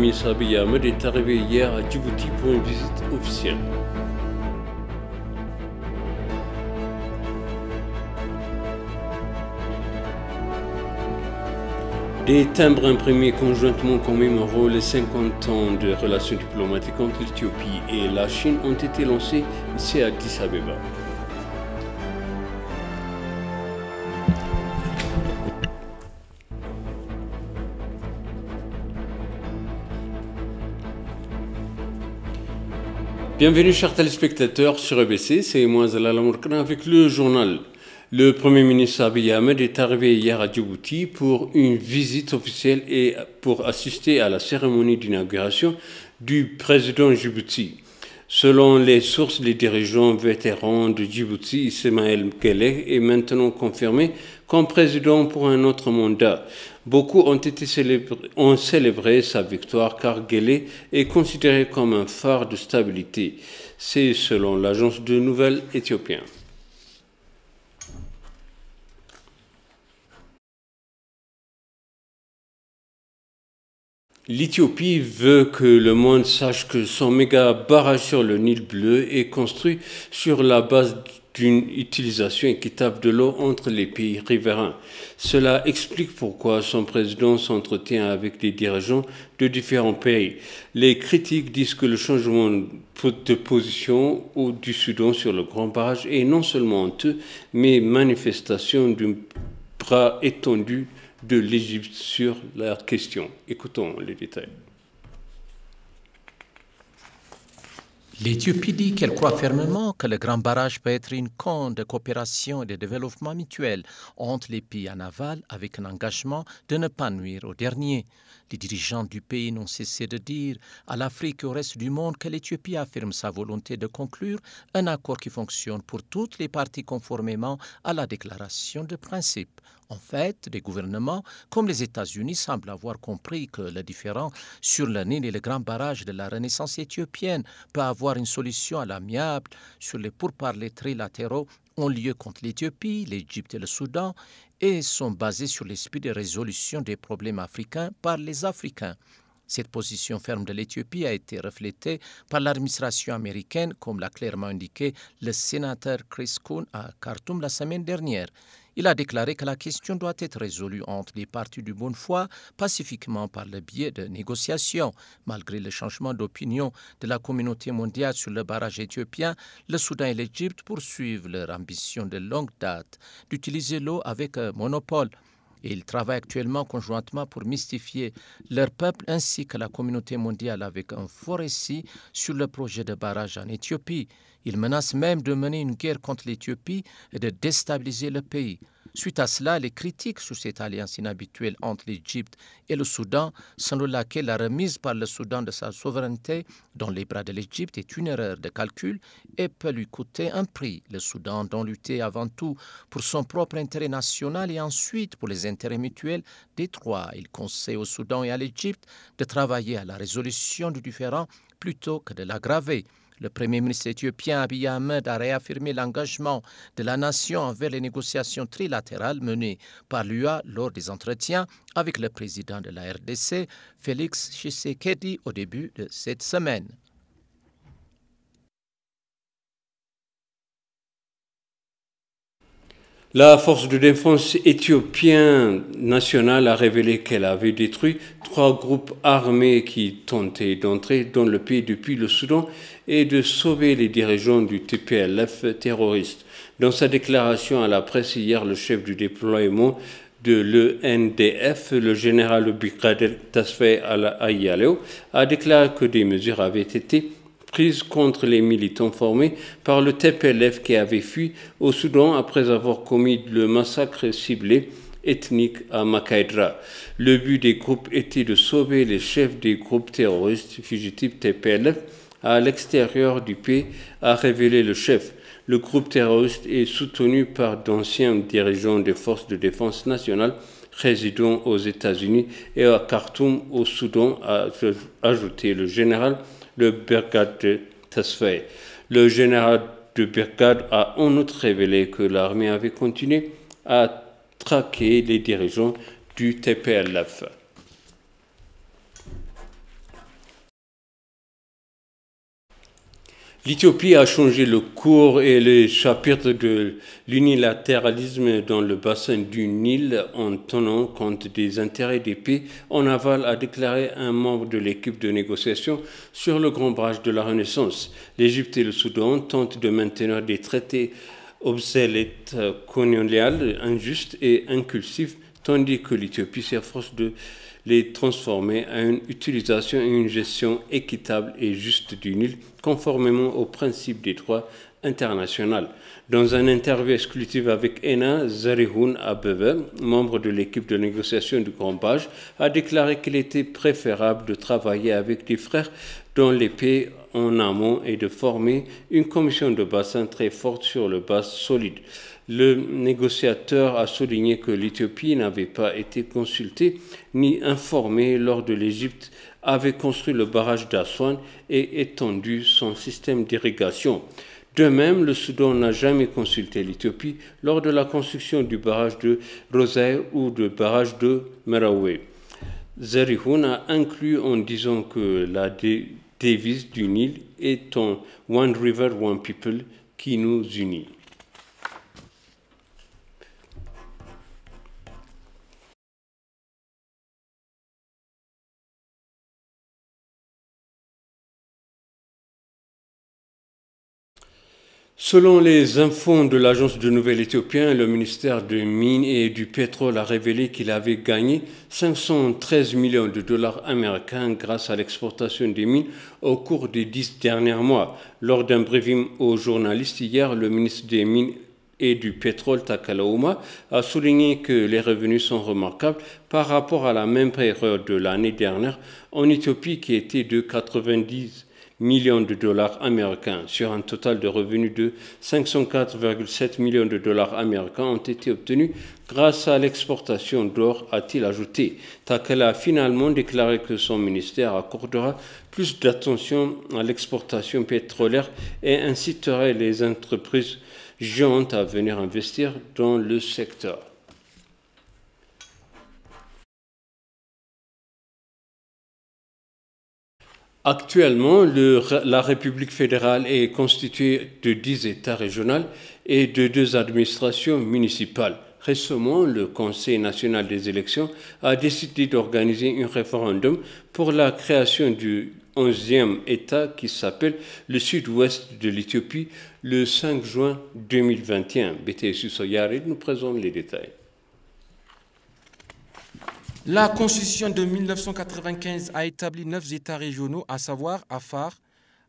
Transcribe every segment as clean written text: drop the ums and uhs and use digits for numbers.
ministre Abiy Ahmed est arrivé hier à Djibouti pour une visite officielle. Des timbres imprimés conjointement commémorant les 50 ans de relations diplomatiques entre l'Éthiopie et la Chine ont été lancés ici à Addis Abeba. Bienvenue chers téléspectateurs sur EBC, c'est moi Zalal Amourkana avec le journal. Le Premier ministre Abiy Ahmed est arrivé hier à Djibouti pour une visite officielle et pour assister à la cérémonie d'inauguration du président Djibouti. Selon les sources, les dirigeants vétérans de Djibouti, Ismaël Guelleh, est maintenant confirmé comme président pour un autre mandat. Beaucoup ont célébré sa victoire car Guelleh est considéré comme un phare de stabilité. C'est selon l'agence de nouvelles éthiopienne. L'Éthiopie veut que le monde sache que son méga barrage sur le Nil bleu est construit sur la base d'une utilisation équitable de l'eau entre les pays riverains. Cela explique pourquoi son président s'entretient avec des dirigeants de différents pays. Les critiques disent que le changement de position du Soudan sur le grand barrage est non seulement honteux, mais manifestation d'un bras étendu de l'Égypte sur la question. Écoutons les détails. L'Éthiopie dit qu'elle croit fermement que le grand barrage peut être une cône de coopération et de développement mutuel entre les pays en aval avec un engagement de ne pas nuire aux derniers. Les dirigeants du pays n'ont cessé de dire à l'Afrique et au reste du monde que l'Éthiopie affirme sa volonté de conclure un accord qui fonctionne pour toutes les parties conformément à la déclaration de principe. En fait, des gouvernements comme les États-Unis semblent avoir compris que le différend sur le Nil et le grand barrage de la Renaissance éthiopienne peut avoir une solution à l'amiable sur les pourparlers trilatéraux ont lieu contre l'Éthiopie, l'Égypte et le Soudan et sont basés sur l'esprit de résolution des problèmes africains par les Africains. Cette position ferme de l'Éthiopie a été reflétée par l'administration américaine, comme l'a clairement indiqué le sénateur Chris Coons à Khartoum la semaine dernière. Il a déclaré que la question doit être résolue entre les parties de bonne foi, pacifiquement par le biais de négociations. Malgré le changement d'opinion de la communauté mondiale sur le barrage éthiopien, le Soudan et l'Égypte poursuivent leur ambition de longue date d'utiliser l'eau avec un monopole. Et ils travaillent actuellement conjointement pour mystifier leur peuple ainsi que la communauté mondiale avec un faux récit sur le projet de barrage en Éthiopie. Ils menacent même de mener une guerre contre l'Éthiopie et de déstabiliser le pays. Suite à cela, les critiques sur cette alliance inhabituelle entre l'Égypte et le Soudan, selon laquelle la remise par le Soudan de sa souveraineté dans les bras de l'Égypte est une erreur de calcul et peut lui coûter un prix. Le Soudan doit lutter avant tout pour son propre intérêt national et ensuite pour les intérêts mutuels des trois. Il conseille au Soudan et à l'Égypte de travailler à la résolution du différend plutôt que de l'aggraver. Le Premier ministre éthiopien Abiy Ahmed a réaffirmé l'engagement de la nation envers les négociations trilatérales menées par l'UA lors des entretiens avec le président de la RDC, Félix Tshisekedi, au début de cette semaine. La force de défense éthiopienne nationale a révélé qu'elle avait détruit 3 groupes armés qui tentaient d'entrer dans le pays depuis le Soudan et de sauver les dirigeants du TPLF terroriste. Dans sa déclaration à la presse hier, le chef du déploiement de l'ENDF, le général Brigadier Tasfaye Ayaleo, a déclaré que des mesures avaient été prises contre les militants formés par le TPLF qui avaient fui au Soudan après avoir commis le massacre ciblé ethnique à Makaïdra. Le but des groupes était de sauver les chefs des groupes terroristes fugitifs TPLF à l'extérieur du pays, a révélé le chef. Le groupe terroriste est soutenu par d'anciens dirigeants des forces de défense nationale résidant aux États-Unis et à Khartoum au Soudan, a ajouté le général de brigade de Tasfaye. Le général de brigade a en outre révélé que l'armée avait continué à traquer les dirigeants du TPLF. L'Éthiopie a changé le cours et le chapitre de l'unilatéralisme dans le bassin du Nil en tenant compte des intérêts des pays en aval, a déclaré un membre de l'équipe de négociation sur le Grand Barrage de la Renaissance. L'Égypte et le Soudan tentent de maintenir des traités obsolètes, coloniales, injustes et inclusifs, tandis que l'Éthiopie s'efforce de les transformer à une utilisation et une gestion équitable et juste du Nil, conformément aux principes des droits internationaux. Dans une interview exclusive avec Ena, Zarihoun Abebe, membre de l'équipe de négociation du Grand Barrage, a déclaré qu'il était préférable de travailler avec des frères dans les pays en amont et de former une commission de bassin très forte sur le base solide. Le négociateur a souligné que l'Éthiopie n'avait pas été consultée ni informée lors de l'Égypte avait construit le barrage d'Aswan et étendu son système d'irrigation. De même, le Soudan n'a jamais consulté l'Éthiopie lors de la construction du barrage de Rosaï ou du barrage de Merawe. Zarihoun a inclus en disant que la devise du Nil est un One River, One People qui nous unit. Selon les infos de l'agence de Nouvelle-Éthiopien, le ministère des Mines et du Pétrole a révélé qu'il avait gagné 513 millions de dollars américains grâce à l'exportation des mines au cours des 10 derniers mois. Lors d'un briefing aux journalistes hier, le ministre des Mines et du Pétrole, Takala Ouma, a souligné que les revenus sont remarquables par rapport à la même période de l'année dernière en Éthiopie qui était de 90 millions de dollars américains sur un total de revenus de 504,7 millions de dollars américains ont été obtenus grâce à l'exportation d'or, a-t-il ajouté. Takala a finalement déclaré que son ministère accordera plus d'attention à l'exportation pétrolière et inciterait les entreprises géantes à venir investir dans le secteur. Actuellement, la République fédérale est constituée de 10 États régionaux et de 2 administrations municipales. Récemment, le Conseil national des élections a décidé d'organiser un référendum pour la création du 11e État qui s'appelle le Sud-Ouest de l'Éthiopie le 5 juin 2021. BTSU Soyarid nous présente les détails. La Constitution de 1995 a établi 9 États régionaux, à savoir Afar,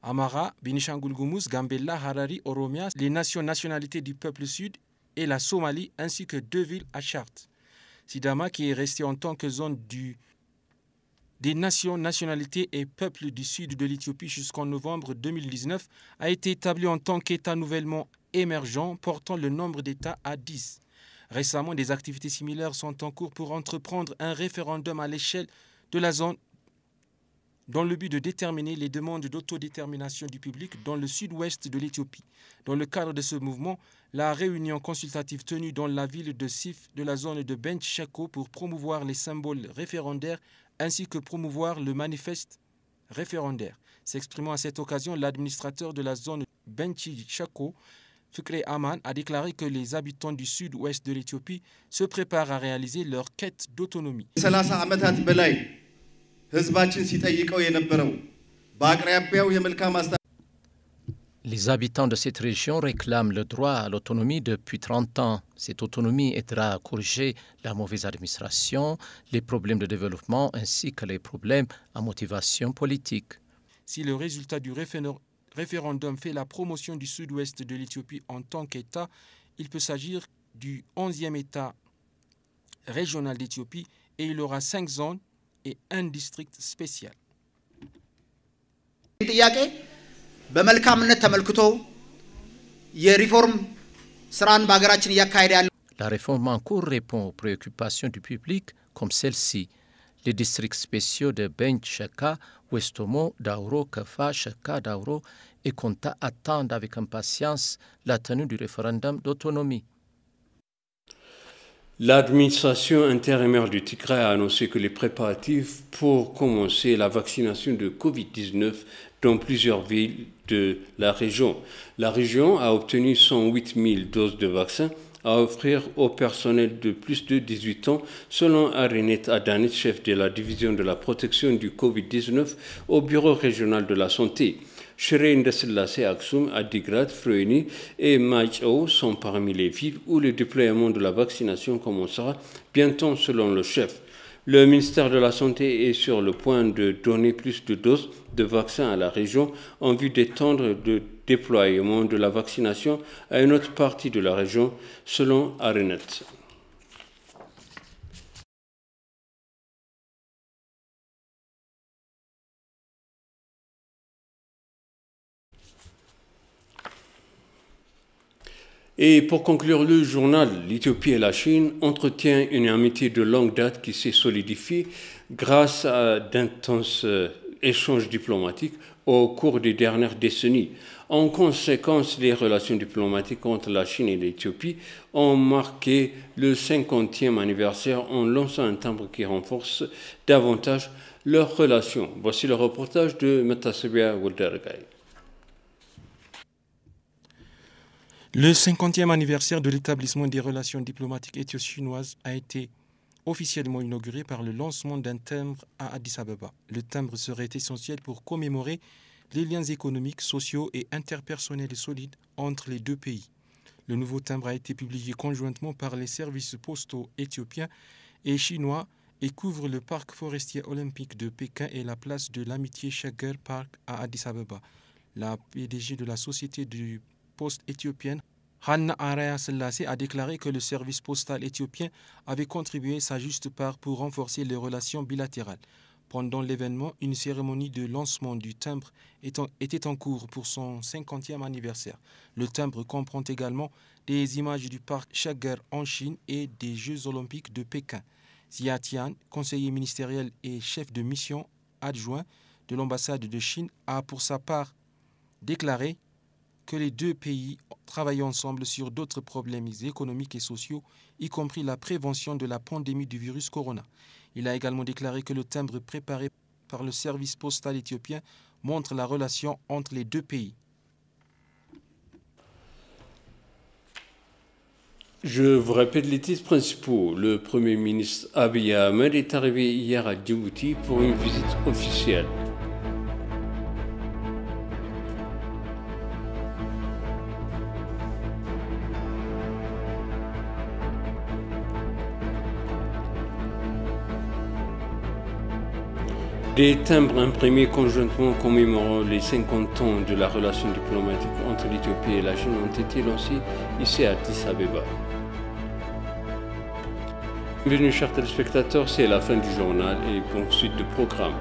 Amara, Bénichangul-Gumuz, Gambella, Harari, Oromia, les nations nationalités du peuple sud et la Somalie, ainsi que 2 villes à charte. Sidama, qui est resté en tant que zone des nations, nationalités et peuples du sud de l'Éthiopie jusqu'en novembre 2019, a été établi en tant qu'État nouvellement émergent, portant le nombre d'États à 10. Récemment, des activités similaires sont en cours pour entreprendre un référendum à l'échelle de la zone dans le but de déterminer les demandes d'autodétermination du public dans le sud-ouest de l'Éthiopie. Dans le cadre de ce mouvement, la réunion consultative tenue dans la ville de Sif de la zone de Bench Shako pour promouvoir les symboles référendaires ainsi que promouvoir le manifeste référendaire. S'exprimant à cette occasion, l'administrateur de la zone Bench Shako, Fikre Aman, a déclaré que les habitants du sud-ouest de l'Éthiopie se préparent à réaliser leur quête d'autonomie. Les habitants de cette région réclament le droit à l'autonomie depuis 30 ans. Cette autonomie aidera à corriger la mauvaise administration, les problèmes de développement ainsi que les problèmes à motivation politique. Si le résultat du référendum fait la promotion du sud-ouest de l'Éthiopie en tant qu'État, il peut s'agir du 11e État régional d'Éthiopie et il aura 5 zones et un district spécial. La réforme en cours répond aux préoccupations du public comme celle-ci. Les districts spéciaux de Bench Shaka, Westomo, Dauro, Kafa, Shaka, Dauro et Konta attendent avec impatience la tenue du référendum d'autonomie. L'administration intérimaire du Tigray a annoncé que les préparatifs pour commencer la vaccination de Covid-19 dans plusieurs villes de la région. La région a obtenu 108 000 doses de vaccins à offrir au personnel de plus de 18 ans, selon Arinet Adanit, chef de la division de la protection du Covid-19 au Bureau régional de la santé. Shiré Ndasselassé, Aksum, Adigrat, Frueni et Maïchao sont parmi les villes où le déploiement de la vaccination commencera bientôt selon le chef. Le ministère de la Santé est sur le point de donner plus de doses de vaccins à la région en vue d'étendre le déploiement de la vaccination à une autre partie de la région, selon Arinet. Et pour conclure le journal, l'Éthiopie et la Chine entretiennent une amitié de longue date qui s'est solidifiée grâce à d'intenses échanges diplomatiques au cours des dernières décennies. En conséquence, les relations diplomatiques entre la Chine et l'Éthiopie ont marqué le 50e anniversaire en lançant un timbre qui renforce davantage leurs relations. Voici le reportage de Metasebia Woldergay. Le 50e anniversaire de l'établissement des relations diplomatiques éthio-chinoises a été officiellement inauguré par le lancement d'un timbre à Addis Abeba. Le timbre serait essentiel pour commémorer les liens économiques, sociaux et interpersonnels solides entre les deux pays. Le nouveau timbre a été publié conjointement par les services postaux éthiopiens et chinois et couvre le parc forestier olympique de Pékin et la place de l'amitié Chagger Park à Addis Abeba. La PDG de la société du poste éthiopienne, Hanna Araya Selassie, a déclaré que le service postal éthiopien avait contribué sa juste part pour renforcer les relations bilatérales. Pendant l'événement, une cérémonie de lancement du timbre était en cours pour son 50e anniversaire. Le timbre comprend également des images du parc Chagger en Chine et des Jeux olympiques de Pékin. Xia Tian, conseiller ministériel et chef de mission adjoint de l'ambassade de Chine, a pour sa part déclaré que les deux pays travaillent ensemble sur d'autres problèmes économiques et sociaux, y compris la prévention de la pandémie du virus corona. Il a également déclaré que le timbre préparé par le service postal éthiopien montre la relation entre les deux pays. Je vous répète les titres principaux. Le Premier ministre Abiy Ahmed est arrivé hier à Djibouti pour une visite officielle. Des timbres imprimés conjointement commémorant les 50 ans de la relation diplomatique entre l'Éthiopie et la Chine ont été lancés ici à Addis Abeba. Bienvenue chers téléspectateurs, c'est la fin du journal et bonne suite de programme.